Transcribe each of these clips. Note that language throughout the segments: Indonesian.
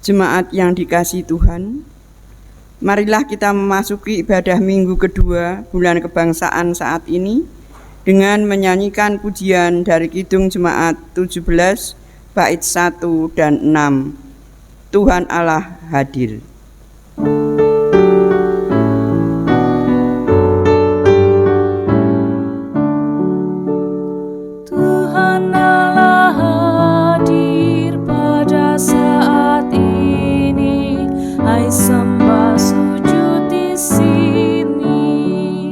Jemaat yang dikasihi Tuhan, marilah kita memasuki ibadah minggu kedua bulan kebangsaan saat ini dengan menyanyikan pujian dari Kidung Jemaat 17 bait 1 dan 6. Tuhan Allah hadir. Sembah sujud di sini,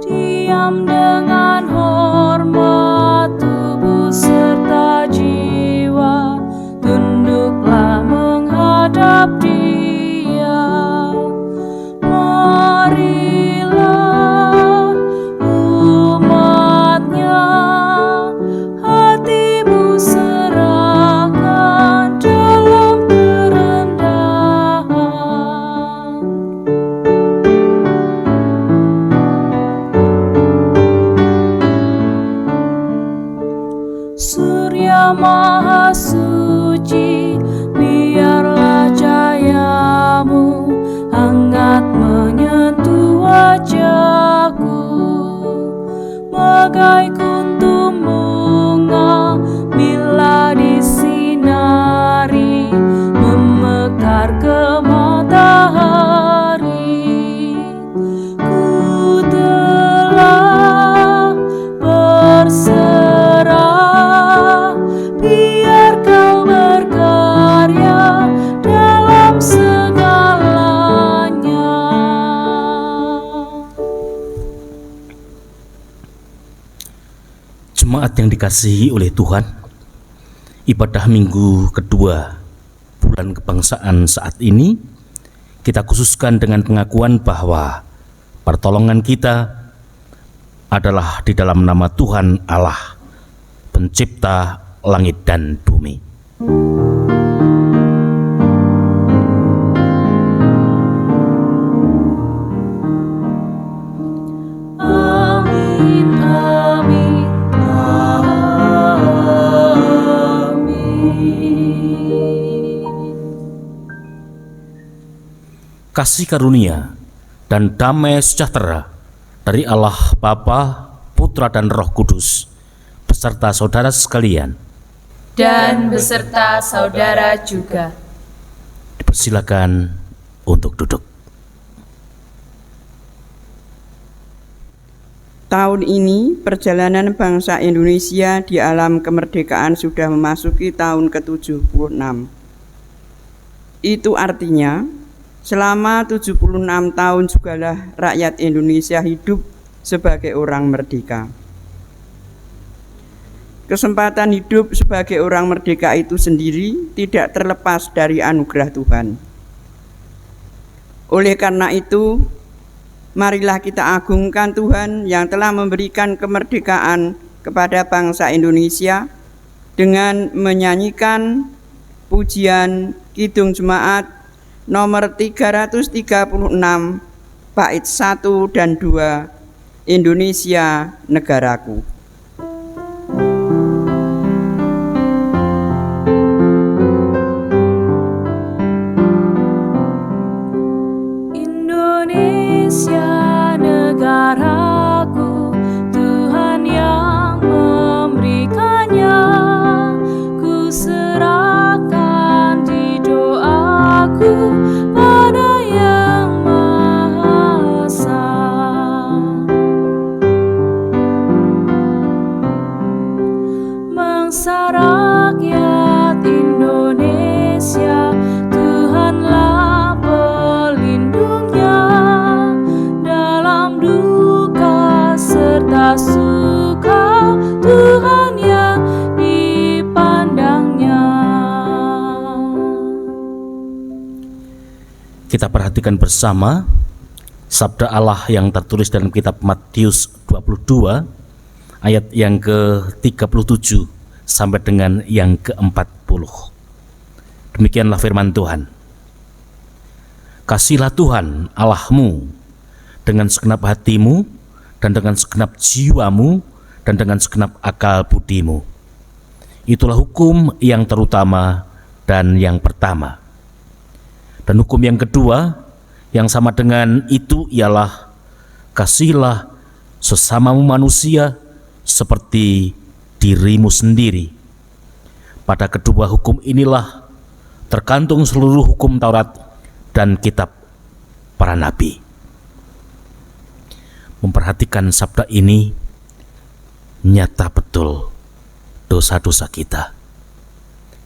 diam dengan hormat tubuh serta jiwa, tunduklah menghadap Dia. Marilah umatnya, hatimu serahkan dalam Surya Maha Suci, biarlah cahayamu hangat menyentuh wajahku, bagai kuntum bunga bila disinari memekar ke matahari. Ku telah berserah, biar Kau berkarya dalam segalanya. Jemaat yang dikasihi oleh Tuhan, ibadah minggu kedua bulan kebangsaan saat ini kita khususkan dengan pengakuan bahwa pertolongan kita adalah di dalam nama Tuhan Allah, pencipta langit dan bumi. Amin, amin, amin. Kasih karunia dan damai sejahtera dari Allah Bapa, Putra dan Roh Kudus beserta saudara sekalian, Dan beserta saudara juga. dipersilakan untuk duduk. Tahun ini perjalanan bangsa Indonesia di alam kemerdekaan sudah memasuki tahun ke-76. Itu artinya selama 76 tahun jugalah rakyat Indonesia hidup sebagai orang merdeka. Kesempatan hidup sebagai orang merdeka itu sendiri tidak terlepas dari anugerah Tuhan. Oleh karena itu, marilah kita agungkan Tuhan yang telah memberikan kemerdekaan kepada bangsa Indonesia dengan menyanyikan pujian Kidung Jemaat nomor 336 bait 1 dan 2, Indonesia Negaraku. Indonesia negaraku, Tuhan yang memberikannya, ku serahkan di doaku pada Yang Maha Esa. Bangsa rakyat Indonesia, Tuhanlah pelindungnya, dalam duka serta suka Tuhan yang dipandangnya. Kita perhatikan bersama sabda Allah yang tertulis dalam kitab Matius 22 ayat yang ke-37 sampai dengan yang ke-40. Demikianlah firman Tuhan. Kasihlah Tuhan Allahmu dengan segenap hatimu dan dengan segenap jiwamu dan dengan segenap akal budimu. Itulah hukum yang terutama dan yang pertama. Dan hukum yang kedua yang sama dengan itu ialah kasihilah sesamamu manusia seperti dirimu sendiri. Pada kedua hukum inilah tergantung seluruh hukum Taurat dan kitab para nabi. Memperhatikan sabda ini, nyata betul dosa-dosa kita.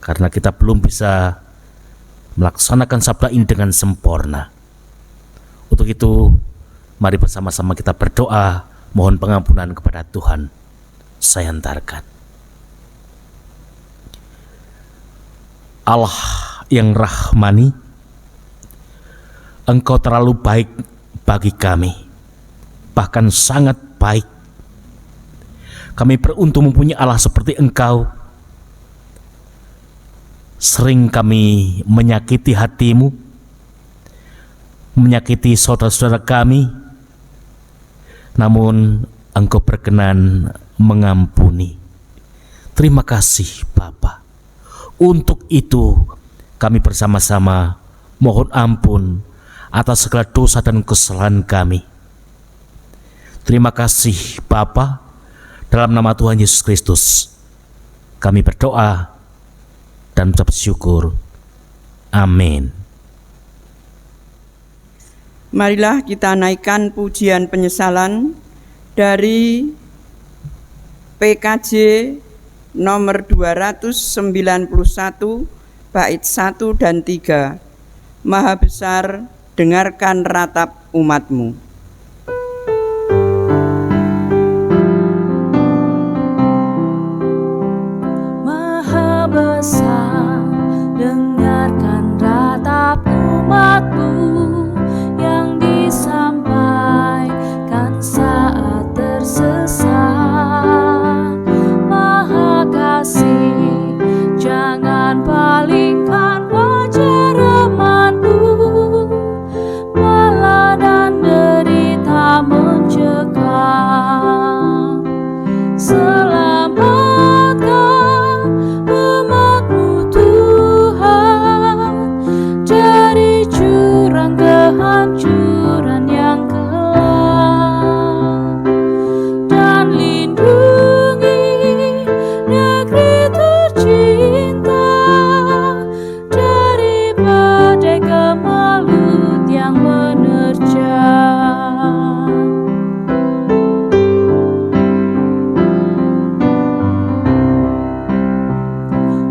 Karena kita belum bisa melaksanakan sabda ini dengan sempurna. Untuk itu, mari bersama-sama kita berdoa, mohon pengampunan kepada Tuhan. Saya antarkan. Allah yang rahmani, Engkau terlalu baik bagi kami, bahkan sangat baik. Kami beruntung mempunyai Allah seperti Engkau. Sering kami menyakiti hatimu, menyakiti saudara-saudara kami, namun Engkau berkenan mengampuni. Terima kasih Bapa. Untuk itu kami bersama-sama mohon ampun atas segala dosa dan kesalahan kami. Terima kasih Bapa. Dalam nama Tuhan Yesus Kristus kami berdoa dan mengucap syukur. Amin. Marilah kita naikkan pujian penyesalan dari PKJ nomor 291 bait 1 dan 3. Maha besar, dengarkan ratap umat-Mu. Maha besar, dengarkan ratap umat-Mu yang disampaikan saat tersesat. Maha kasih, jangan palingkan wajah rahmat-Mu, malah dan derita mencekam. Selamatkan umat-Mu Tuhan dari jurang kehancuran yang kelam, dan lindungi negeri tercinta dari badai kemalut yang menerjang.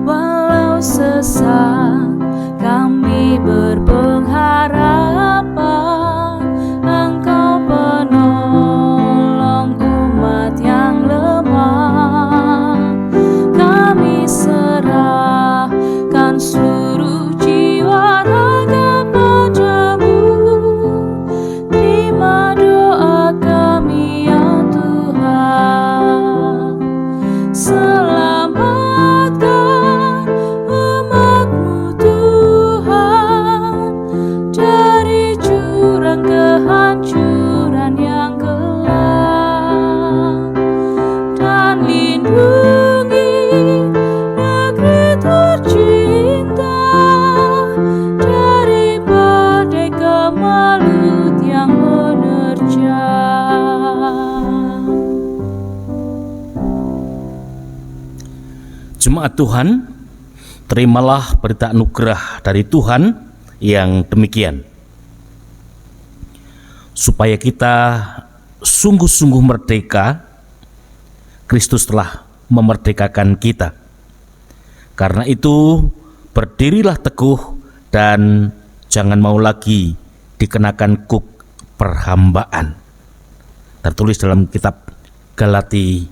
Walau sesat kami berpengharapan, Engkau penolong umat yang lemah. Kami serahkan seluruh jiwa raga padamu. Terima doa kami ya Tuhan. Selamatkan umat-Mu Tuhan dari jurang kehancuran yang kelam, dan lindungi negeri tercinta dari badai kemalut yang menerjang. Jemaat Tuhan, terimalah berita anugerah dari Tuhan yang demikian, supaya kita sungguh-sungguh merdeka. Kristus telah memerdekakan kita. Karena itu, berdirilah teguh dan jangan mau lagi dikenakan kuk perhambaan. Tertulis dalam kitab Galati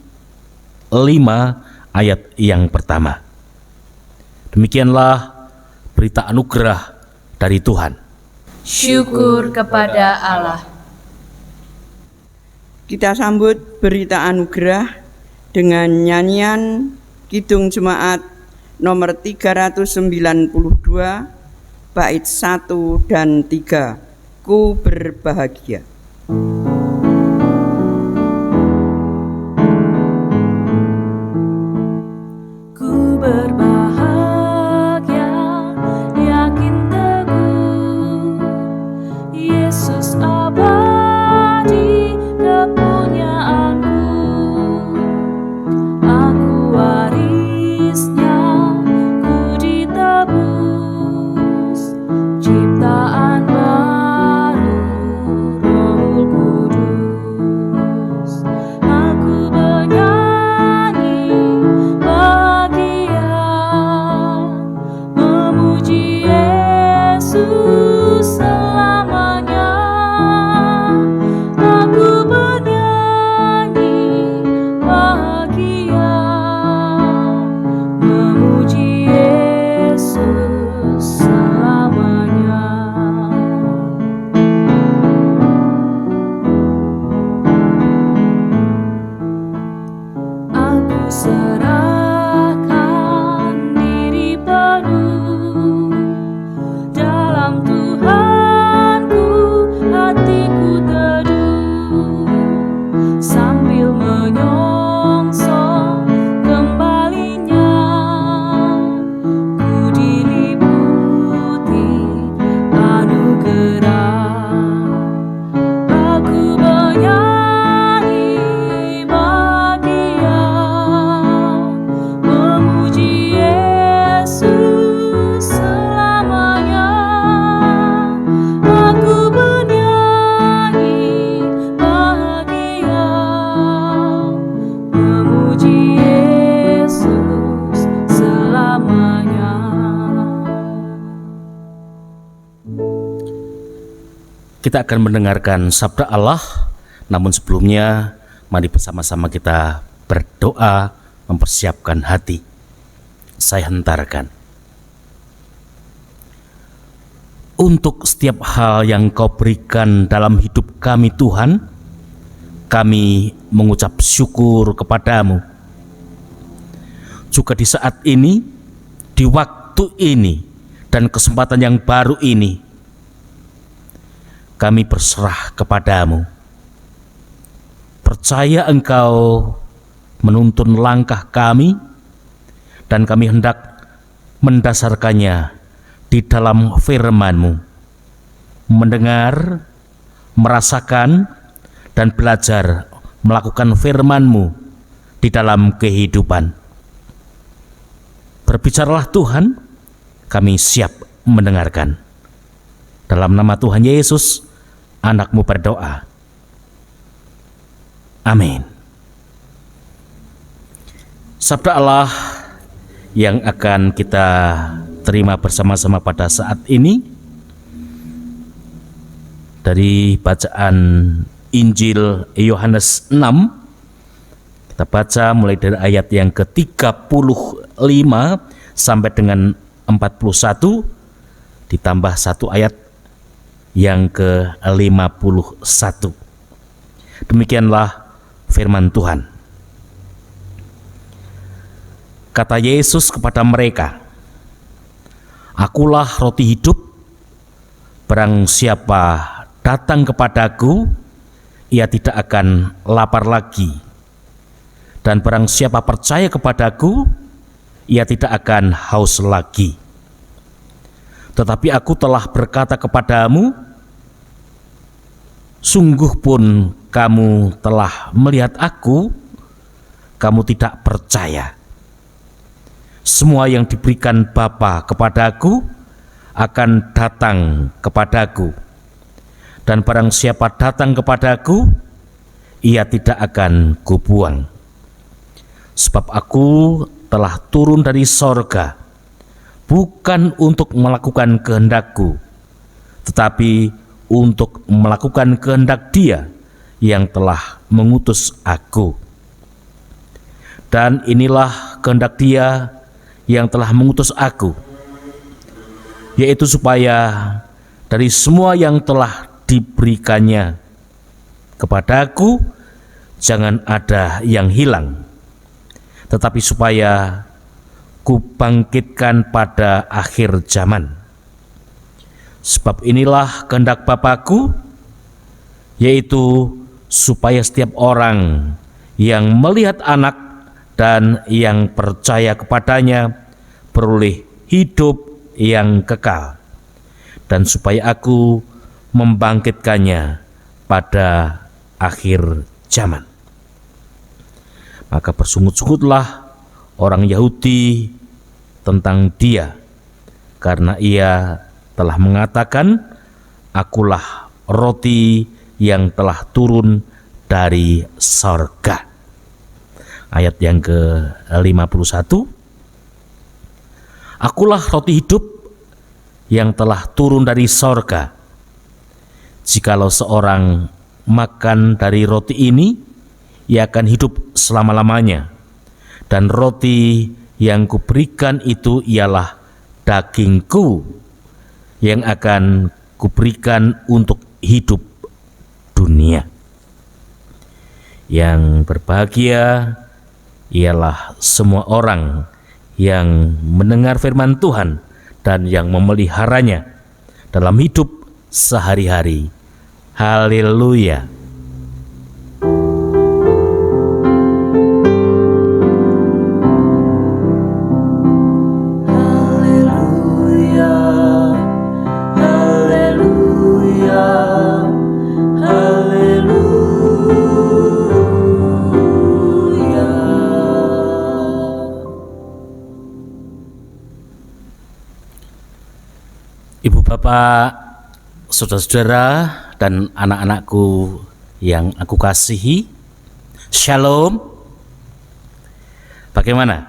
5 ayat yang pertama. Demikianlah berita anugerah dari Tuhan. Syukur kepada Allah. Kita sambut berita anugerah dengan nyanyian Kidung Jemaat nomor 392 bait 1 dan 3. Ku berbahagia. Ku berbahagia, yakin teguh Kita akan mendengarkan sabda Allah, namun sebelumnya mari bersama-sama kita berdoa mempersiapkan hati. Saya hentarkan. Untuk setiap hal yang Kau berikan dalam hidup kami Tuhan, kami mengucap syukur kepadamu. Juga di saat ini, di waktu ini, dan kesempatan yang baru ini, kami berserah kepadamu. Percaya Engkau menuntun langkah kami, dan kami hendak mendasarkannya di dalam firman-Mu, mendengar, merasakan, dan belajar melakukan firman-Mu di dalam kehidupan. Berbicaralah Tuhan, kami siap mendengarkan. Dalam nama Tuhan Yesus, Anak-Mu berdoa. Amin. Sabda Allah yang akan kita terima bersama-sama pada saat ini dari bacaan Injil Yohanes 6. Kita baca mulai dari ayat yang ke-35 sampai dengan 41, ditambah satu ayat yang ke-51. Demikianlah firman Tuhan. Kata Yesus kepada mereka, Akulah roti hidup, barang siapa datang kepadaku, ia tidak akan lapar lagi. Dan barang siapa percaya kepadaku, ia tidak akan haus lagi. Tetapi aku telah berkata kepadamu, sungguh pun kamu telah melihat aku, kamu tidak percaya. Semua yang diberikan Bapa kepadaku akan datang kepadaku, dan barang siapa datang kepadaku, ia tidak akan kubuang. Sebab aku telah turun dari sorga, bukan untuk melakukan kehendakku, tetapi untuk melakukan kehendak Dia yang telah mengutus aku. Dan inilah kehendak Dia yang telah mengutus aku, yaitu supaya dari semua yang telah diberikannya kepadaku jangan ada yang hilang, tetapi supaya kubangkitkan pada akhir zaman. Sebab inilah kehendak Bapa-Ku, yaitu supaya setiap orang yang melihat Anak dan yang percaya kepadanya beroleh hidup yang kekal, dan supaya aku membangkitkannya pada akhir zaman. Maka bersungut-sungutlah orang Yahudi tentang Dia, karena Ia telah mengatakan, Akulah roti yang telah turun dari sorga. Ayat yang ke-51, Akulah roti hidup yang telah turun dari sorga. Jikalau seorang makan dari roti ini, ia akan hidup selama-lamanya. Dan roti yang kuberikan itu ialah dagingku, yang akan kuberikan untuk hidup dunia. Yang berbahagia ialah semua orang yang mendengar firman Tuhan dan yang memeliharanya dalam hidup sehari-hari. Haleluya. Ibu bapak, saudara-saudara, dan anak-anakku yang aku kasihi, Shalom. Bagaimana?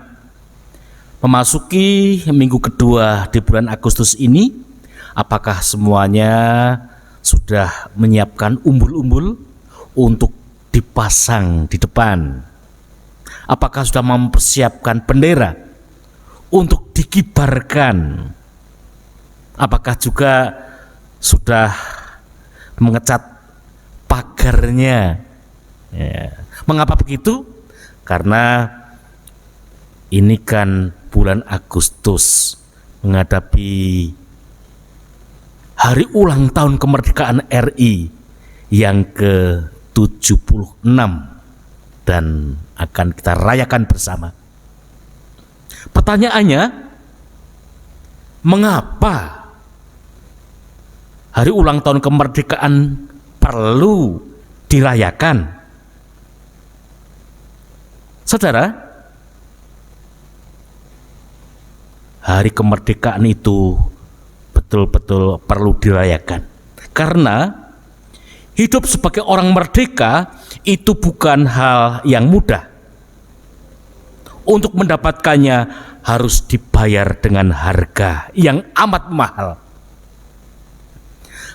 Memasuki minggu kedua di bulan Agustus ini, apakah semuanya sudah menyiapkan umbul-umbul untuk dipasang di depan? Apakah sudah mempersiapkan bendera untuk dikibarkan? Apakah juga sudah mengecat pagarnya? Ya. Mengapa begitu? Karena ini kan bulan Agustus menghadapi hari ulang tahun kemerdekaan RI yang ke-76 dan akan kita rayakan bersama. Pertanyaannya, mengapa hari ulang tahun kemerdekaan perlu dirayakan? Saudara, hari kemerdekaan itu betul-betul perlu dirayakan karena hidup sebagai orang merdeka itu bukan hal yang mudah. Untuk mendapatkannya harus dibayar dengan harga yang amat mahal.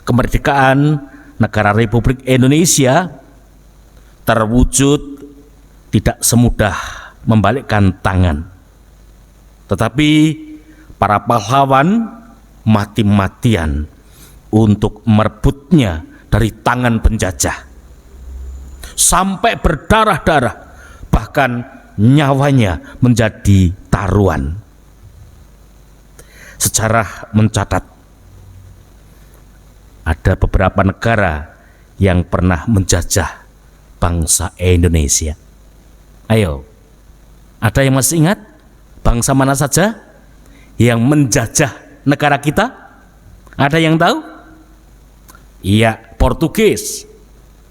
Kemerdekaan negara Republik Indonesia terwujud tidak semudah membalikkan tangan, tetapi para pahlawan mati-matian untuk merebutnya dari tangan penjajah, sampai berdarah-darah, bahkan nyawanya menjadi taruhan. Sejarah mencatat ada beberapa negara yang pernah menjajah bangsa Indonesia. Ayo, ada yang masih ingat bangsa mana saja yang menjajah negara kita? Ada yang tahu? Iya, Portugis,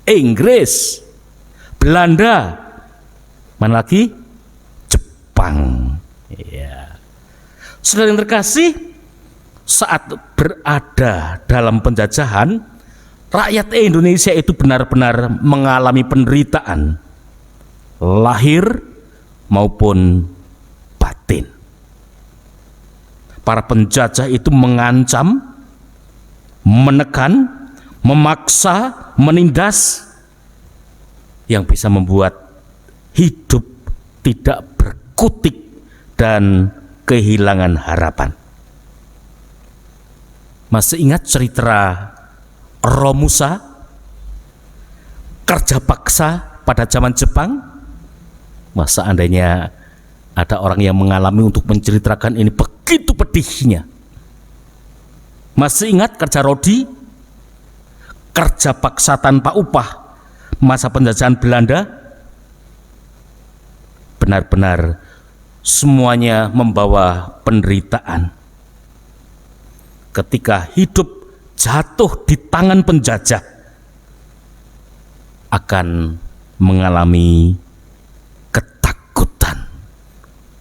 Inggris, Belanda, mana lagi? Jepang. Ya. Saudara yang terkasih, saat berada dalam penjajahan, rakyat Indonesia itu benar-benar mengalami penderitaan, lahir maupun batin. Para penjajah itu mengancam, menekan, memaksa, menindas, yang bisa membuat hidup tidak berkutik dan kehilangan harapan. Masih ingat cerita Romusa, kerja paksa pada zaman Jepang? Masa seandainya ada orang yang mengalami untuk menceritakan ini, begitu pedihnya. Masih ingat kerja rodi, kerja paksa tanpa upah masa penjajahan Belanda? Benar-benar semuanya membawa penderitaan. Ketika hidup jatuh di tangan penjajah, akan mengalami ketakutan,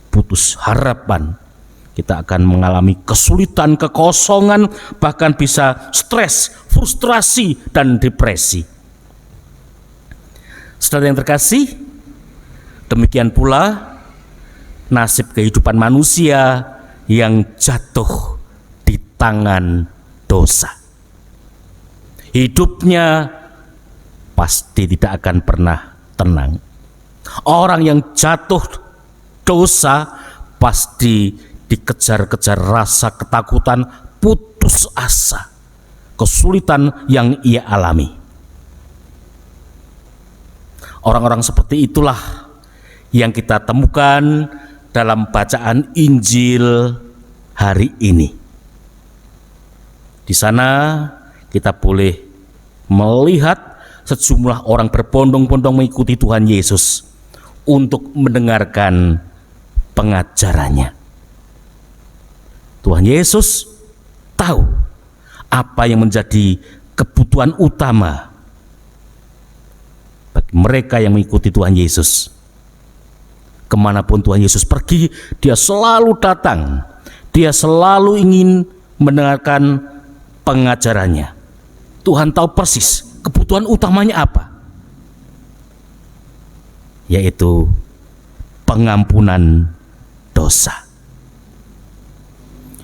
putus harapan. Kita akan mengalami kesulitan, kekosongan, bahkan bisa stres, frustrasi, dan depresi. Saudara yang terkasih, demikian pula nasib kehidupan manusia yang jatuh di tangan dosa. Hidupnya pasti tidak akan pernah tenang. Orang yang jatuh dosa pasti dikejar-kejar rasa ketakutan, putus asa, kesulitan yang ia alami. Orang-orang seperti itulah yang kita temukan dalam bacaan Injil hari ini. Di sana kita boleh melihat sejumlah orang berbondong-bondong mengikuti Tuhan Yesus untuk mendengarkan pengajarannya. Tuhan Yesus tahu apa yang menjadi kebutuhan utama bagi mereka yang mengikuti Tuhan Yesus. Kemanapun Tuhan Yesus pergi, dia selalu datang, dia selalu ingin mendengarkan pengajarannya. Tuhan tahu persis kebutuhan utamanya apa, yaitu pengampunan dosa.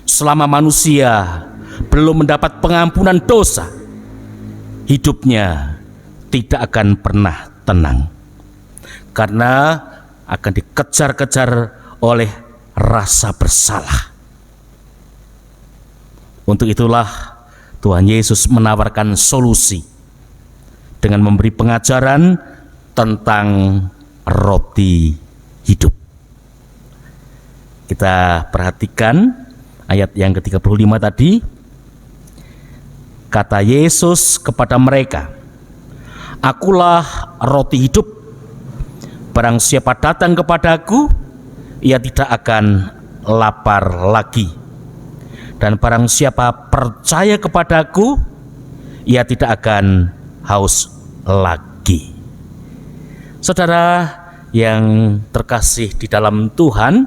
Selama manusia belum mendapat pengampunan dosa, hidupnya tidak akan pernah tenang, karena akan dikejar-kejar oleh rasa bersalah. Untuk itulah Tuhan Yesus menawarkan solusi dengan memberi pengajaran tentang roti hidup. Kita perhatikan ayat yang ke-35 tadi. Kata Yesus kepada mereka, "Akulah roti hidup. Barang siapa datang kepadaku, ia tidak akan lapar lagi. Dan barang siapa percaya kepadaku, ia tidak akan haus lagi." Saudara yang terkasih di dalam Tuhan,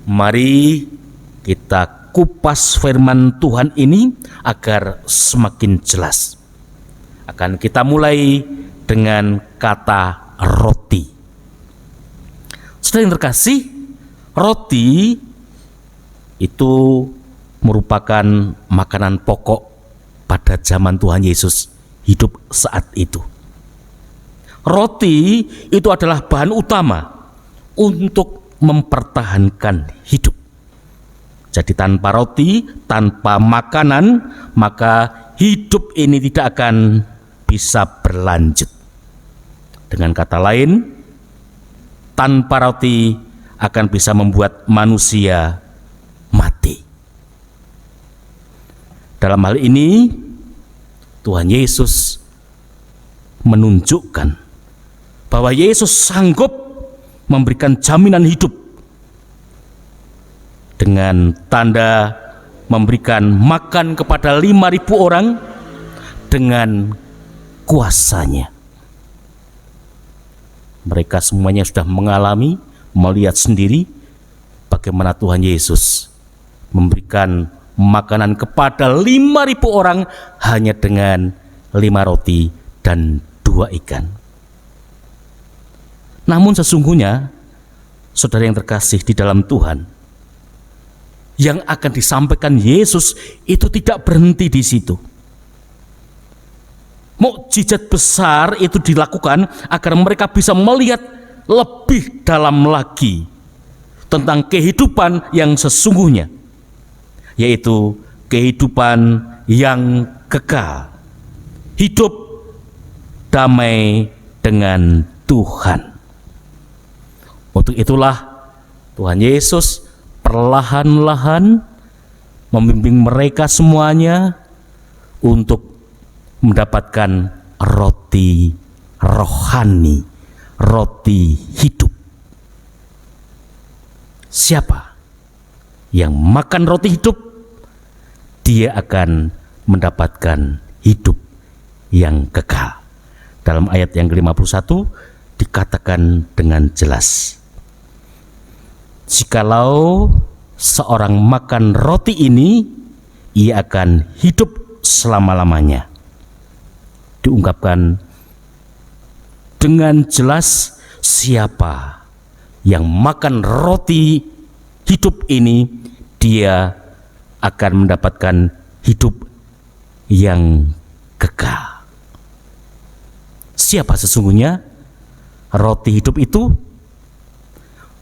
mari kita kupas firman Tuhan ini agar semakin jelas. Akan kita mulai dengan kata roti. Saudara yang terkasih, roti itu merupakan makanan pokok pada zaman Tuhan Yesus hidup saat itu. Roti itu adalah bahan utama untuk mempertahankan hidup. Jadi tanpa roti, tanpa makanan, maka hidup ini tidak akan bisa berlanjut. Dengan kata lain, tanpa roti akan bisa membuat manusia mati. Dalam hal ini, Tuhan Yesus menunjukkan bahwa Yesus sanggup memberikan jaminan hidup dengan tanda memberikan makan kepada 5.000 orang dengan kuasanya. Mereka semuanya sudah mengalami, melihat sendiri bagaimana Tuhan Yesus memberikan makanan kepada 5.000 orang hanya dengan 5 roti dan 2 ikan. Namun sesungguhnya, saudara yang terkasih di dalam Tuhan, yang akan disampaikan Yesus itu tidak berhenti di situ. Mukjizat besar itu dilakukan agar mereka bisa melihat lebih dalam lagi tentang kehidupan yang sesungguhnya, yaitu kehidupan yang kekal, hidup damai dengan Tuhan. Untuk itulah Tuhan Yesus perlahan-lahan membimbing mereka semuanya untuk mendapatkan roti rohani, roti hidup. Siapa yang makan roti hidup, dia akan mendapatkan hidup yang kekal. Dalam ayat yang ke-51 dikatakan dengan jelas, jikalau seorang makan roti ini, ia akan hidup selama-lamanya. Diungkapkan dengan jelas siapa yang makan roti hidup ini, dia akan mendapatkan hidup yang kekal. Siapa sesungguhnya roti hidup itu?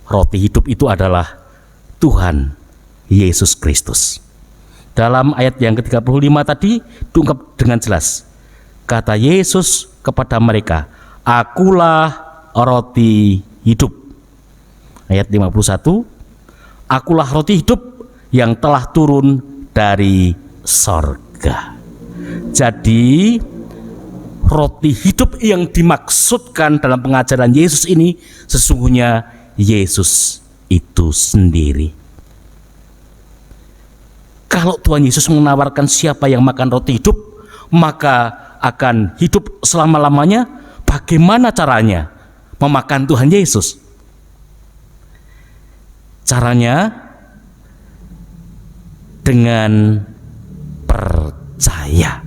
Roti hidup itu adalah Tuhan Yesus Kristus. Dalam ayat yang ke-35 tadi diungkap dengan jelas. Kata Yesus kepada mereka, "Akulah roti hidup." Ayat 51, "Akulah roti hidup yang telah turun dari sorga." Jadi roti hidup yang dimaksudkan dalam pengajaran Yesus ini sesungguhnya Yesus itu sendiri. Kalau Tuhan Yesus menawarkan siapa yang makan roti hidup maka akan hidup selama-lamanya, bagaimana caranya memakan Tuhan Yesus? Caranya dengan percaya.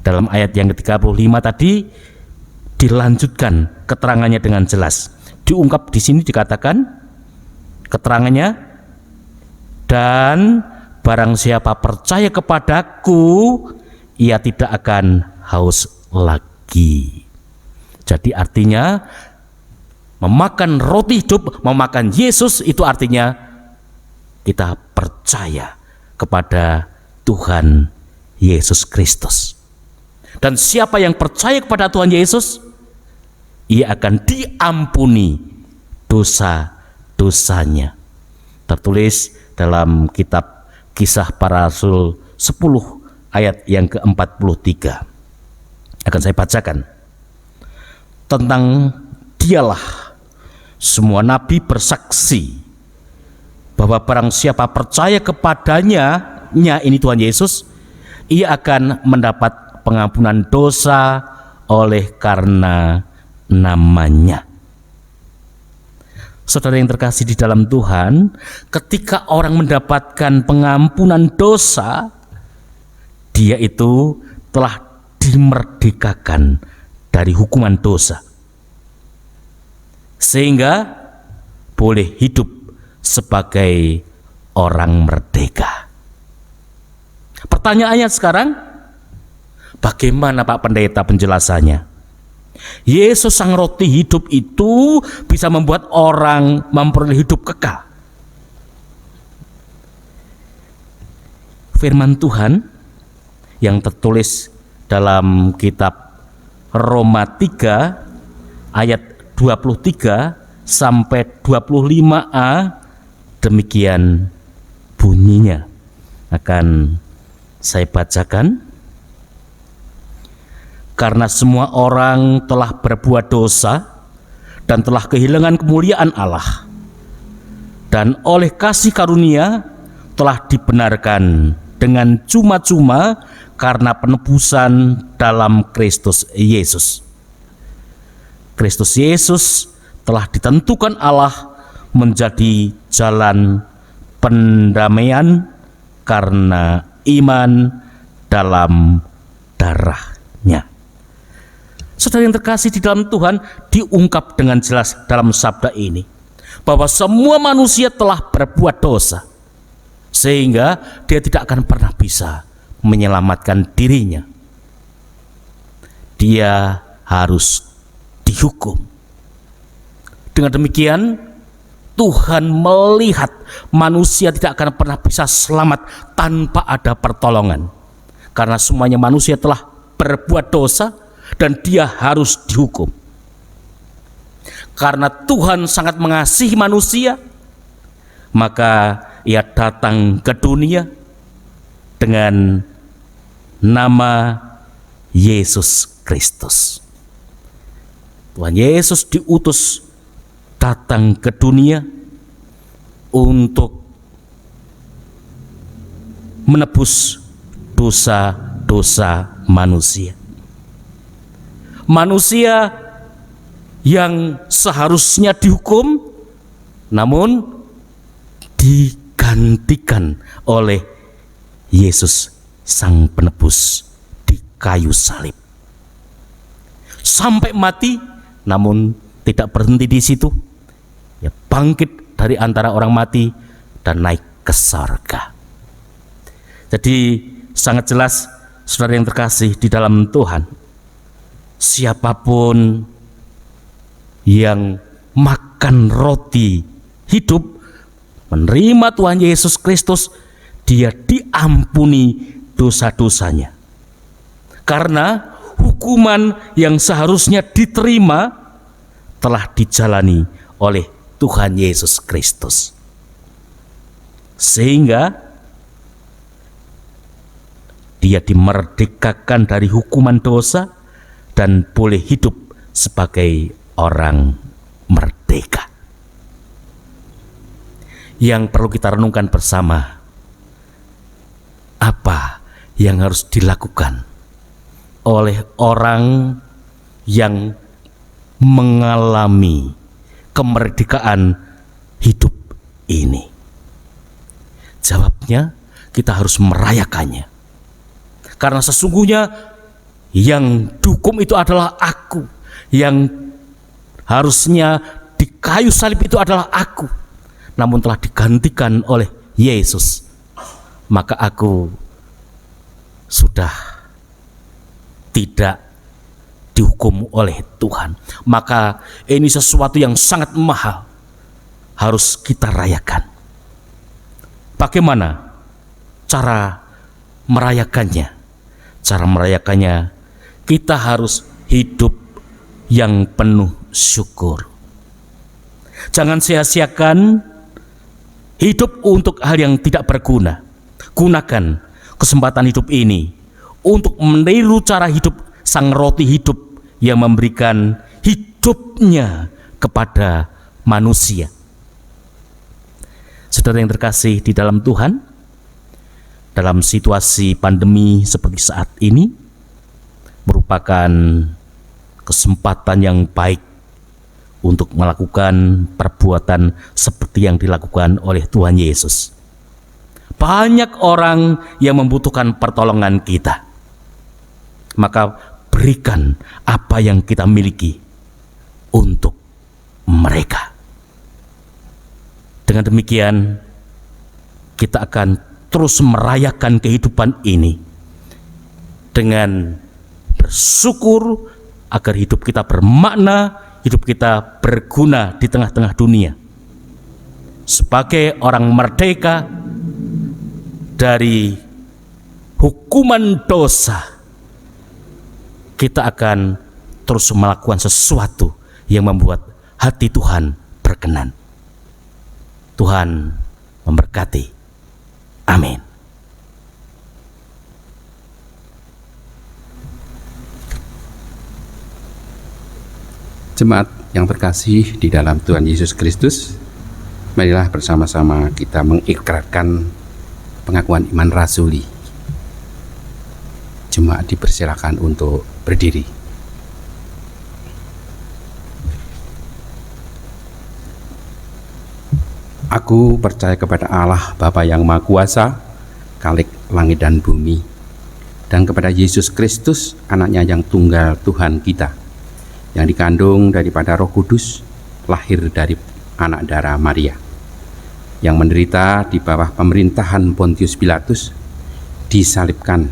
Dalam ayat yang ke-35 tadi dilanjutkan keterangannya dengan jelas. Diungkap di sini dikatakan keterangannya, dan barang siapa percaya kepadaku, ia tidak akan haus lagi. Jadi artinya memakan roti hidup, memakan Yesus itu artinya kita percaya kepada Tuhan Yesus Kristus. Dan siapa yang percaya kepada Tuhan Yesus, ia akan diampuni dosa-dosanya. Tertulis dalam kitab Kisah Para Rasul 10 ayat yang ke-43. Akan saya bacakan. Tentang dialah semua nabi bersaksi bahwa barang siapa percaya kepadanya, ini Tuhan Yesus, ia akan mendapat pengampunan dosa oleh karena namanya. Saudara yang terkasih di dalam Tuhan, ketika orang mendapatkan pengampunan dosa, dia itu telah dimerdekakan dari hukuman dosa, sehingga boleh hidup sebagai orang merdeka. Pertanyaannya sekarang, bagaimana Pak Pendeta penjelasannya? Yesus sang roti hidup itu bisa membuat orang memperoleh hidup kekal. Firman Tuhan yang tertulis dalam kitab Roma 3 ayat 23 sampai 25a, demikian bunyinya. Akan saya bacakan. Karena semua orang telah berbuat dosa dan telah kehilangan kemuliaan Allah, dan oleh kasih karunia telah dibenarkan dengan cuma-cuma karena penebusan dalam Kristus Yesus. Kristus Yesus telah ditentukan Allah menjadi jalan pendamaian karena iman dalam darahnya. Saudara yang terkasih di dalam Tuhan, diungkap dengan jelas dalam sabda ini bahwa semua manusia telah berbuat dosa, sehingga dia tidak akan pernah bisa menyelamatkan dirinya. Dia harus dihukum. Dengan demikian, Tuhan melihat manusia tidak akan pernah bisa selamat tanpa ada pertolongan, karena semuanya manusia telah berbuat dosa dan dia harus dihukum. Karena Tuhan sangat mengasihi manusia, maka ia datang ke dunia dengan nama Yesus Kristus. Tuhan Yesus diutus datang ke dunia untuk menebus dosa-dosa manusia. Manusia yang seharusnya dihukum, namun digantikan oleh Yesus sang penebus di kayu salib. Sampai mati, namun tidak berhenti di situ. Ya, bangkit dari antara orang mati dan naik ke surga. Jadi sangat jelas, saudara yang terkasih di dalam Tuhan, siapapun yang makan roti hidup, menerima Tuhan Yesus Kristus, dia diampuni dosa-dosanya. Karena hukuman yang seharusnya diterima telah dijalani oleh Tuhan Yesus Kristus. Sehingga dia dimerdekakan dari hukuman dosa dan boleh hidup sebagai orang merdeka. Yang perlu kita renungkan bersama, apa yang harus dilakukan oleh orang yang mengalami kemerdekaan hidup ini? Jawabnya, kita harus merayakannya. Karena sesungguhnya yang dihukum itu adalah aku, yang harusnya di kayu salib itu adalah aku, namun telah digantikan oleh Yesus. Maka aku sudah tidak dihukum oleh Tuhan. Maka ini sesuatu yang sangat mahal, harus kita rayakan. Bagaimana cara merayakannya? Cara merayakannya, kita harus hidup yang penuh syukur. Jangan sia-siakan hidup untuk hal yang tidak berguna. Gunakan kesempatan hidup ini untuk meniru cara hidup Sang Roti hidup yang memberikan hidupnya kepada manusia. Saudara yang terkasih di dalam Tuhan, dalam situasi pandemi seperti saat ini merupakan kesempatan yang baik untuk melakukan perbuatan seperti yang dilakukan oleh Tuhan Yesus. Banyak orang yang membutuhkan pertolongan kita, maka berikan apa yang kita miliki untuk mereka. Dengan demikian, kita akan terus merayakan kehidupan ini dengan bersyukur agar hidup kita bermakna, hidup kita berguna di tengah-tengah dunia. Sebagai orang merdeka dari hukuman dosa, kita akan terus melakukan sesuatu yang membuat hati Tuhan berkenan. Tuhan memberkati. Amin. Jemaat yang terkasih di dalam Tuhan Yesus Kristus, marilah bersama-sama kita mengikrarkan pengakuan iman rasuli. Jemaat dipersilakan untuk berdiri. Aku percaya kepada Allah Bapa yang Maha Kuasa, Khalik langit dan bumi, dan kepada Yesus Kristus, anaknya yang tunggal Tuhan kita, yang dikandung daripada Roh Kudus, lahir dari anak darah Maria, yang menderita di bawah pemerintahan Pontius Pilatus, disalibkan,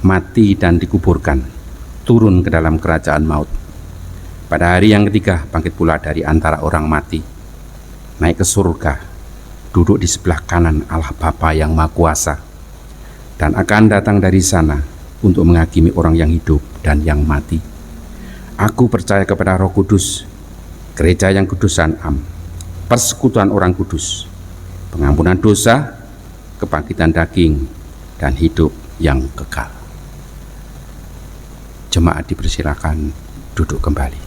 mati dan dikuburkan, turun ke dalam kerajaan maut. Pada hari yang ketiga bangkit pula dari antara orang mati, naik ke surga, duduk di sebelah kanan Allah Bapa yang Maha Kuasa, dan akan datang dari sana untuk menghakimi orang yang hidup dan yang mati. Aku percaya kepada Roh Kudus, gereja yang kudus dan am, persekutuan orang kudus, pengampunan dosa, kebangkitan daging, dan hidup yang kekal. Jemaat dipersilakan duduk kembali.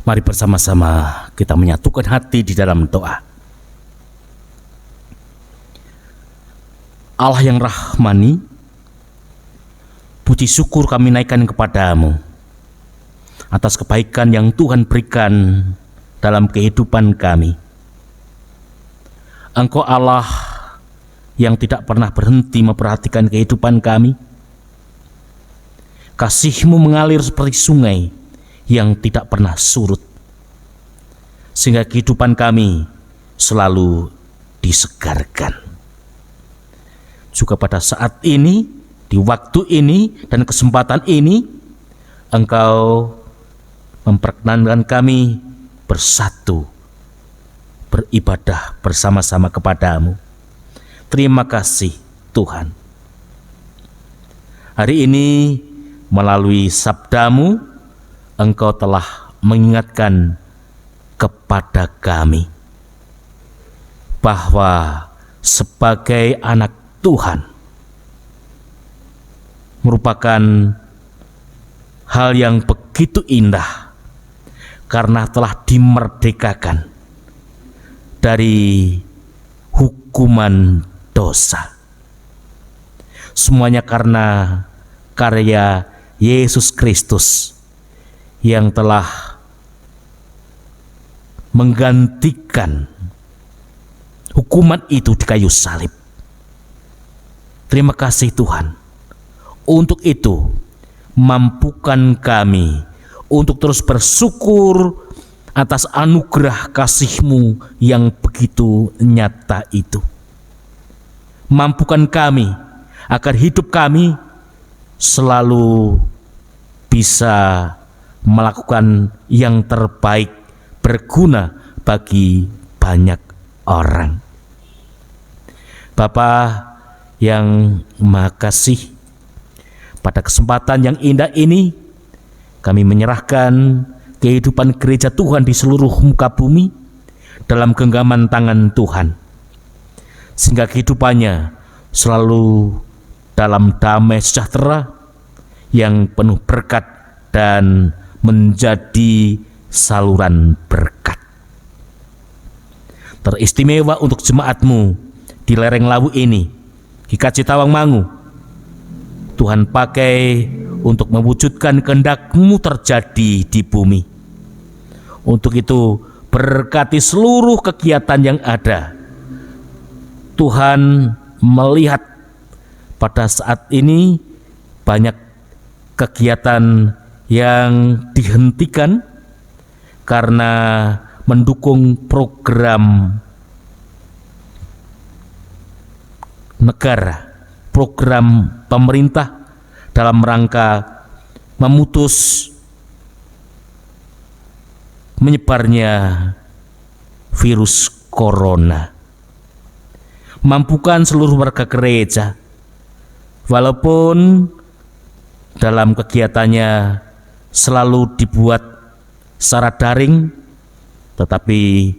Mari bersama-sama kita menyatukan hati di dalam doa. Allah yang rahmani, puji syukur kami naikkan kepadamu atas kebaikan yang Tuhan berikan dalam kehidupan kami. Engkau Allah yang tidak pernah berhenti memperhatikan kehidupan kami. Kasih-Mu mengalir seperti sungai yang tidak pernah surut, sehingga kehidupan kami selalu disegarkan. Juga pada saat ini, di waktu ini dan kesempatan ini, Engkau memperkenankan kami bersatu, beribadah bersama-sama kepadamu. Terima kasih Tuhan. Hari ini melalui sabdamu, Engkau telah mengingatkan kepada kami bahwa sebagai anak Tuhan merupakan hal yang begitu indah karena telah dimerdekakan dari hukuman dosa. Semuanya karena karya Yesus Kristus yang telah menggantikan hukuman itu di kayu salib. Terima kasih Tuhan. Untuk itu, mampukan kami untuk terus bersyukur atas anugerah kasih-Mu yang begitu nyata itu. Mampukan kami agar hidup kami selalu bisa melakukan yang terbaik, berguna bagi banyak orang. Bapa yang Maha Kasih, pada kesempatan yang indah ini kami menyerahkan kehidupan gereja Tuhan di seluruh muka bumi dalam genggaman tangan Tuhan, sehingga kehidupannya selalu dalam damai sejahtera yang penuh berkat dan menjadi saluran berkat. Teristimewa untuk jemaat-Mu di lereng Lawu ini, GKJ Tawangmangu, Tuhan pakai untuk mewujudkan kehendak-Mu terjadi di bumi. Untuk itu berkati seluruh kegiatan yang ada. Tuhan melihat pada saat ini banyak kegiatan yang dihentikan karena mendukung program negara, program pemerintah dalam rangka memutus menyebarnya virus corona. Mampukan seluruh warga gereja, walaupun dalam kegiatannya selalu dibuat secara daring, tetapi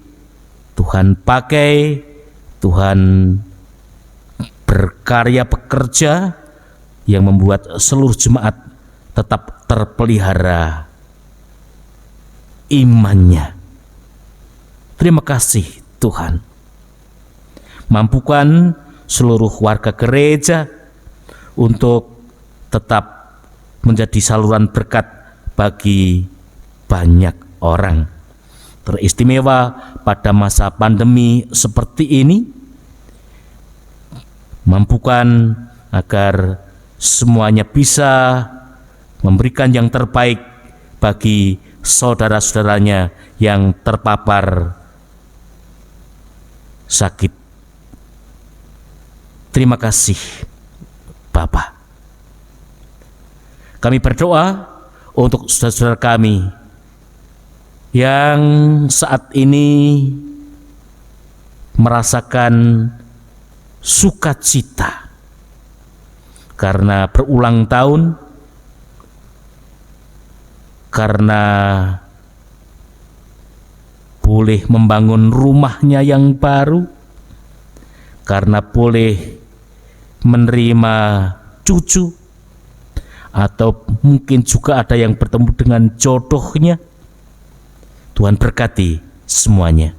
Tuhan pakai, Tuhan berkarya bekerja yang membuat seluruh jemaat tetap terpelihara imannya. Terima kasih Tuhan. Mampukan seluruh warga gereja untuk tetap menjadi saluran berkat bagi banyak orang. Teristimewa pada masa pandemi seperti ini, mampukan agar semuanya bisa memberikan yang terbaik bagi saudara-saudaranya yang terpapar sakit. Terima kasih Bapa. Kami berdoa untuk saudara-saudara kami yang saat ini merasakan sukacita karena berulang tahun, karena boleh membangun rumahnya yang baru, karena boleh menerima cucu, atau mungkin juga ada yang bertemu dengan jodohnya. Tuhan berkati semuanya.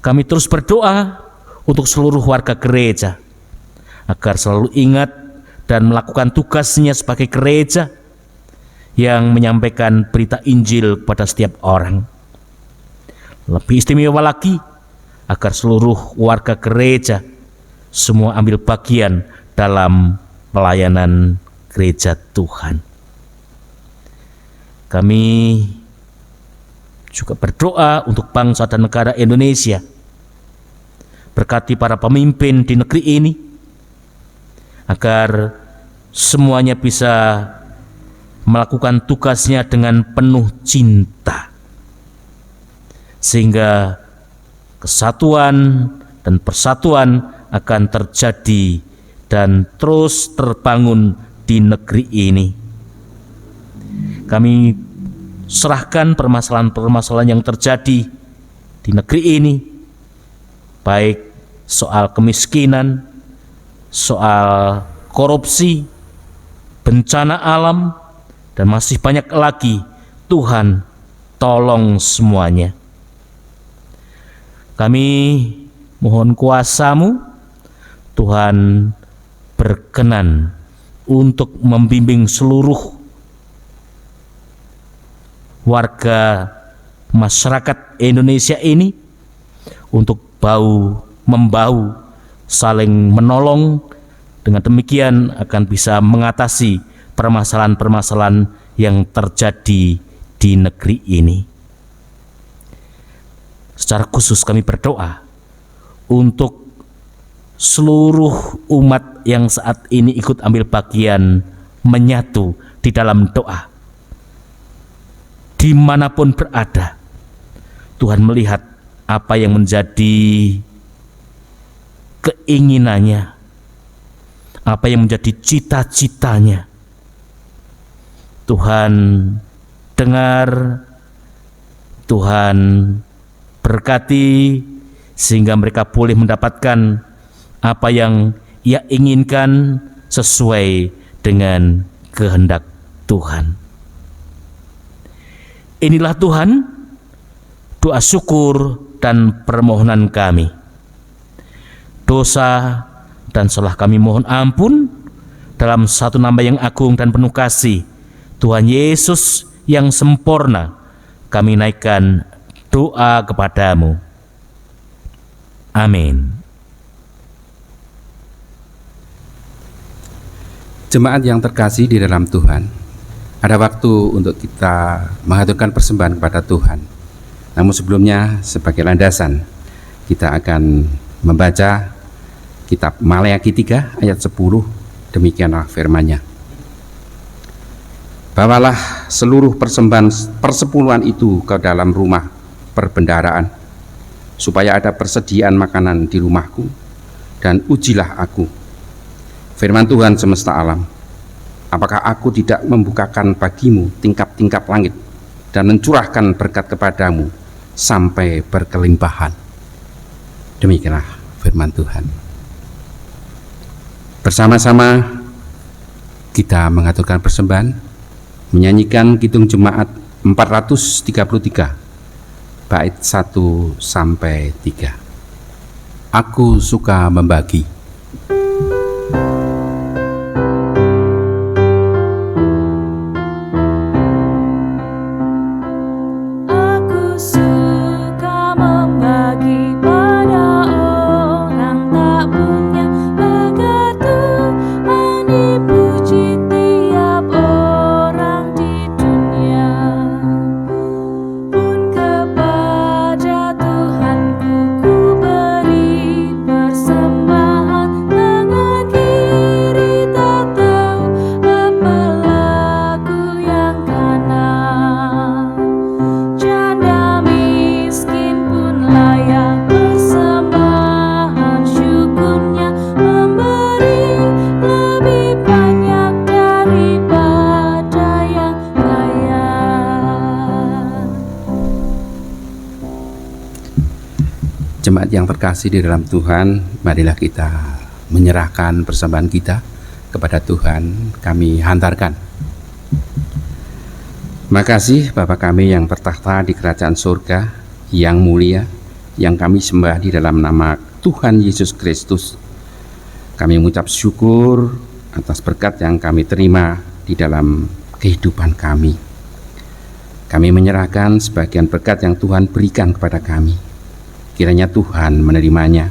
Kami terus berdoa untuk seluruh warga gereja agar selalu ingat dan melakukan tugasnya sebagai gereja yang menyampaikan berita Injil kepada setiap orang. Lebih istimewa lagi agar seluruh warga gereja semua ambil bagian dalam pelayanan gereja Tuhan. Kami juga berdoa untuk bangsa dan negara Indonesia. Berkati para pemimpin di negeri ini agar semuanya bisa melakukan tugasnya dengan penuh cinta, sehingga kesatuan dan persatuan akan terjadi dan terus terbangun di negeri ini. Kami serahkan permasalahan-permasalahan yang terjadi di negeri ini, baik soal kemiskinan, soal korupsi, bencana alam, dan masih banyak lagi. Tuhan, tolong semuanya. Kami mohon kuasa-Mu, Tuhan berkenan untuk membimbing seluruh warga masyarakat Indonesia ini untuk bahu-membahu, saling menolong. Dengan demikian akan bisa mengatasi permasalahan-permasalahan yang terjadi di negeri ini. Secara khusus kami berdoa untuk seluruh umat yang saat ini ikut ambil bagian menyatu di dalam doa. Dimanapun berada, Tuhan melihat apa yang menjadi keinginannya, apa yang menjadi cita-citanya. Tuhan dengar, Tuhan berkati, sehingga mereka boleh mendapatkan apa yang Ia inginkan sesuai dengan kehendak Tuhan. Inilah Tuhan, doa syukur dan permohonan kami. Dosa dan salah kami mohon ampun dalam satu nama yang agung dan penuh kasih, Tuhan Yesus yang sempurna. Kami naikkan doa kepadamu. Amin. Jemaat yang terkasih di dalam Tuhan, ada waktu untuk kita mengaturkan persembahan kepada Tuhan. Namun sebelumnya, sebagai landasan, kita akan membaca kitab Maleakhi 3 ayat 10. Demikianlah firman-Nya. Bawalah seluruh persepuluhan itu ke dalam rumah perbendaharaan, supaya ada persediaan makanan di rumahku, dan ujilah aku. Firman Tuhan semesta alam, apakah aku tidak membukakan bagimu tingkap-tingkap langit dan mencurahkan berkat kepadamu sampai berkelimpahan? Demikianlah firman Tuhan. Bersama-sama kita mengaturkan persembahan, menyanyikan Kidung Jemaat 433 bait 1 sampai 3. Aku suka membagi. Aku suka membagi pada orang tak punya, agar Tuhan dipuji tiap orang di dunia. Pun kepada Tuhanku ku beri persembahan, tangan kiri tak tahu apa laku yang kanan. Janda miskin pun layak persembahan syukurnya, memberi lebih banyak daripada yang kaya. Jemaat yang terkasih di dalam Tuhan, marilah kita menyerahkan persembahan kita kepada Tuhan. Kami hantarkan. Makasih Bapa kami yang bertahta di kerajaan surga, yang mulia, yang kami sembah di dalam nama Tuhan Yesus Kristus. Kami mengucap syukur atas berkat yang kami terima di dalam kehidupan kami. Kami menyerahkan sebagian berkat yang Tuhan berikan kepada kami. Kiranya Tuhan menerimanya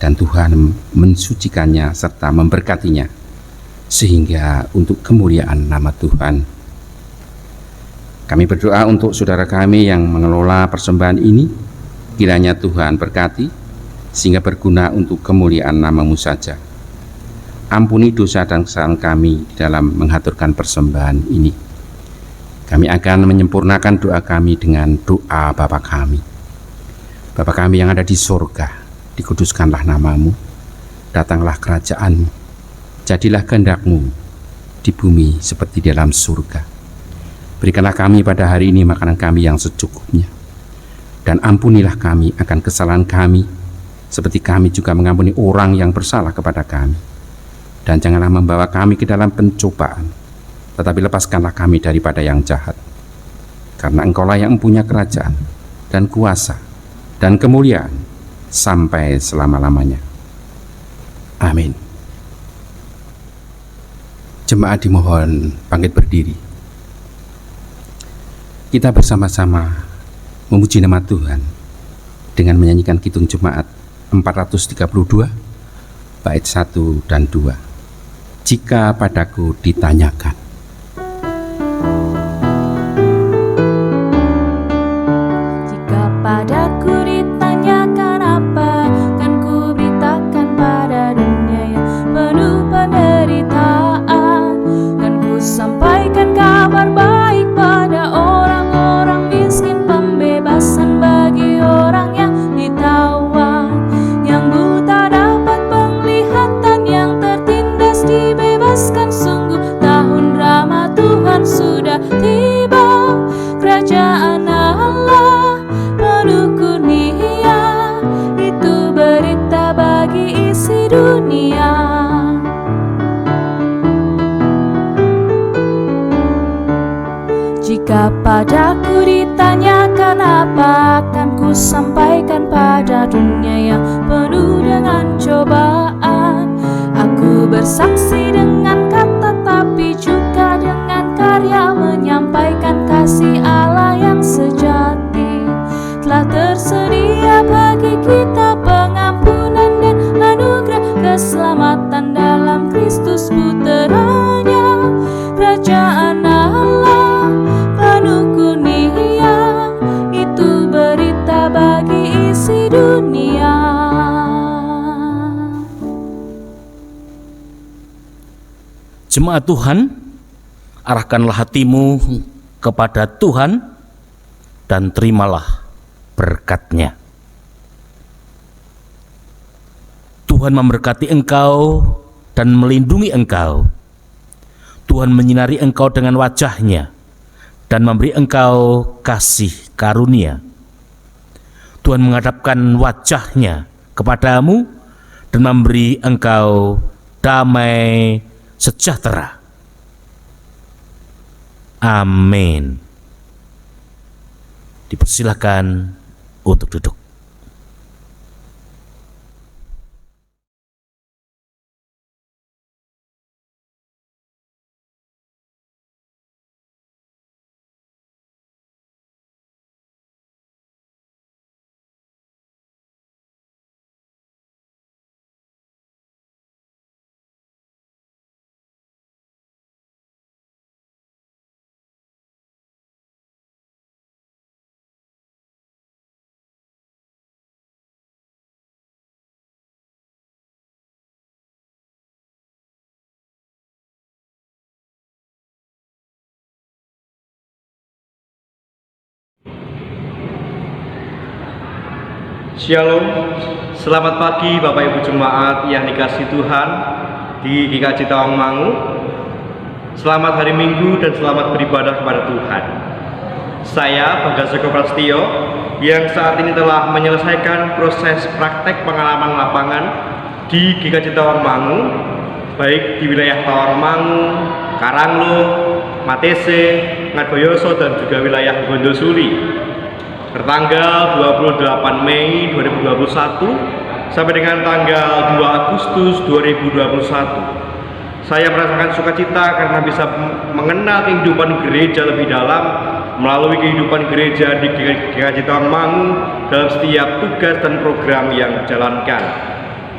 dan Tuhan mensucikannya serta memberkatinya, sehingga untuk kemuliaan nama Tuhan. Kami berdoa untuk saudara kami yang mengelola persembahan ini. Kiranya Tuhan berkati, sehingga berguna untuk kemuliaan nama-Mu saja. Ampuni dosa dan kesalahan kami di dalam mengaturkan persembahan ini. Kami akan menyempurnakan doa kami dengan doa Bapa kami. Bapa kami yang ada di surga, dikuduskanlah nama-Mu, datanglah kerajaan-Mu, jadilah kehendak-Mu di bumi seperti di dalam surga. Berikanlah kami pada hari ini makanan kami yang secukupnya, dan ampunilah kami akan kesalahan kami, seperti kami juga mengampuni orang yang bersalah kepada kami. Dan janganlah membawa kami ke dalam pencobaan, tetapi lepaskanlah kami daripada yang jahat. Karena Engkaulah yang mempunyai kerajaan dan kuasa dan kemuliaan sampai selama-lamanya. Amin. Jemaat dimohon bangkit berdiri. Kita bersama-sama memuji nama Tuhan dengan menyanyikan Kidung Jemaat 432 bait 1 dan 2. Jika padaku ditanyakan. Jika padaku ditanyakan apa, kan ku beritakan pada Jika padaku ditanyakan apa akan ku sampaikan pada dunia yang penuh dengan cobaan. Aku bersaksi dengan kata tapi juga dengan karya, menyampaikan kasih Allah yang sejati. Telah tersedia bagi kita pengampunan dan anugerah keselamatan dalam Kristus Puteranya. Kerajaan Allah penuh kurnia, itu berita bagi isi dunia. Jemaat Tuhan, arahkanlah hatimu kepada Tuhan dan terimalah berkat-Nya. Tuhan memberkati engkau dan melindungi engkau. Tuhan menyinari engkau dengan wajah-Nya dan memberi engkau kasih karunia. Tuhan menghadapkan wajah-Nya kepadamu dan memberi engkau damai sejahtera. Amin. Dipersilakan untuk duduk. Shalom, selamat pagi Bapak Ibu Jemaat yang dikasihi Tuhan di GKJ Tawangmangu. Selamat hari Minggu dan selamat beribadah kepada Tuhan. Saya Bagas Joko Prasetyo yang saat ini telah menyelesaikan proses praktek pengalaman lapangan di GKJ Tawangmangu, baik di wilayah Tawangmangu, Karanglo, Matese, Ngadoyoso dan juga wilayah Gondosuli. Tertanggal 28 Mei 2021 sampai dengan tanggal 2 Agustus 2021. Saya merasakan sukacita karena bisa mengenal kehidupan gereja lebih dalam melalui kehidupan gereja di GKJ Tawangmangu dalam setiap tugas dan program yang dijalankan.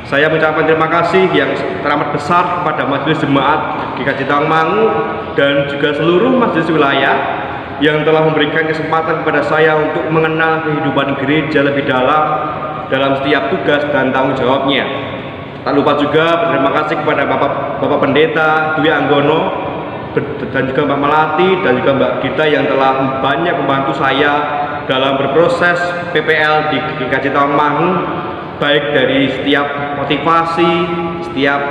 Saya mengucapkan terima kasih yang teramat besar kepada Majelis Jemaat GKJ Tawangmangu dan juga seluruh majelis wilayah yang telah memberikan kesempatan kepada saya untuk mengenal kehidupan gereja lebih dalam setiap tugas dan tanggung jawabnya. Tak lupa juga berterima kasih kepada Bapak Pendeta Dwi Anggono dan juga Mbak Melati dan juga Mbak Gita yang telah banyak membantu saya dalam berproses PPL di GKJ Tawangmangu, baik dari setiap motivasi, setiap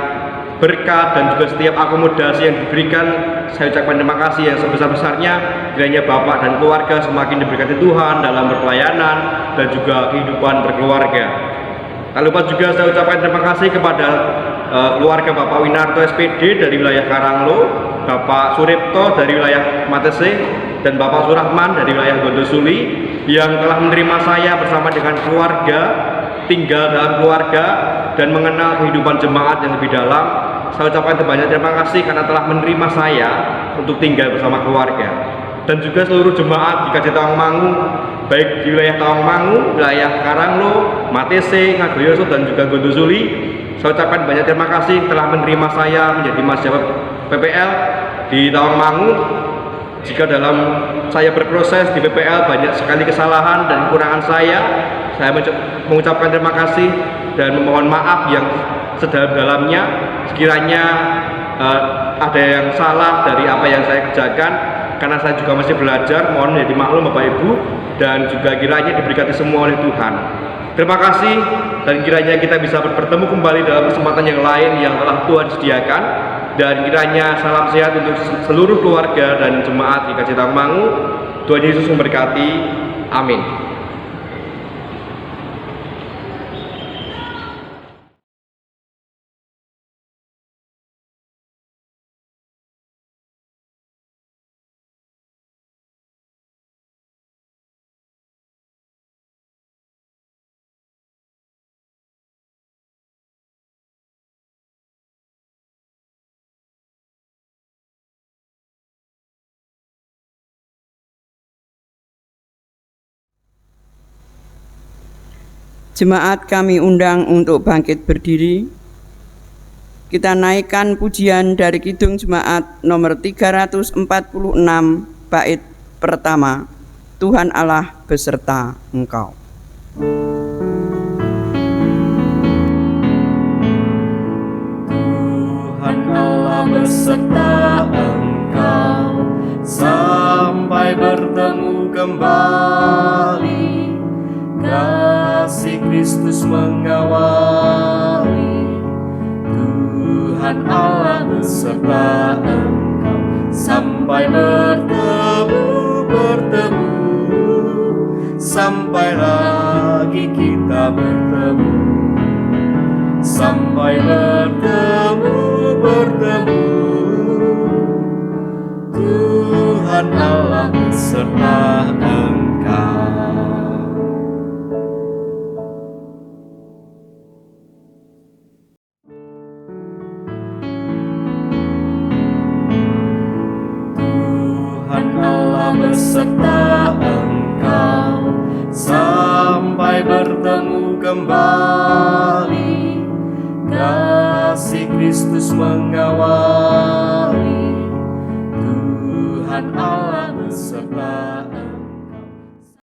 berkat dan juga setiap akomodasi yang diberikan. Saya ucapkan terima kasih yang sebesar-besarnya. Kiranya Bapak dan keluarga semakin diberkati Tuhan dalam berpelayanan dan juga kehidupan berkeluarga. Tak lupa juga saya ucapkan terima kasih kepada keluarga Bapak Winarto SPD dari wilayah Karanglo, Bapak Suripto dari wilayah Matese, dan Bapak Surahman dari wilayah Gondosuli yang telah menerima saya bersama dengan keluarga, tinggal dalam keluarga dan mengenal kehidupan jemaat yang lebih dalam. Saya ucapkan banyak terima kasih karena telah menerima saya untuk tinggal bersama keluarga. Dan juga seluruh jemaat di GKJ Tawangmangu, baik di wilayah Tawangmangu, wilayah Karanglo, Matese, Ngadoyoso dan juga Gondosuli. Saya ucapkan banyak terima kasih telah menerima saya menjadi mahasiswa PPL di Tawangmangu. Jika dalam saya berproses di PPL banyak sekali kesalahan dan kekurangan saya mengucapkan terima kasih dan memohon maaf yang sedalam-dalamnya. Sekiranya ada yang salah dari apa yang saya kerjakan, karena saya juga masih belajar, mohon jadi maklum Bapak Ibu, dan juga kiranya diberkati semua oleh Tuhan. Terima kasih, dan kiranya kita bisa bertemu kembali dalam kesempatan yang lain yang telah Tuhan sediakan. Dan kiranya salam sehat untuk seluruh keluarga dan jemaat GKJ Tawangmangu. Tuhan Yesus memberkati. Amin. Jemaat kami undang untuk bangkit berdiri. Kita naikkan pujian dari Kidung Jemaat nomor 346 bait pertama. Tuhan Allah beserta Engkau. Tuhan Allah beserta Engkau sampai bertemu kembali. Kasih Kristus mengawali. Tuhan Allah beserta Engkau sampai bertemu, sampai lagi kita bertemu, sampai bertemu. Tuhan Allah beserta Engkau. Tuhan Allah beserta Engkau sampai bertemu kembali. Kasih Kristus mengawali. Tuhan Allah beserta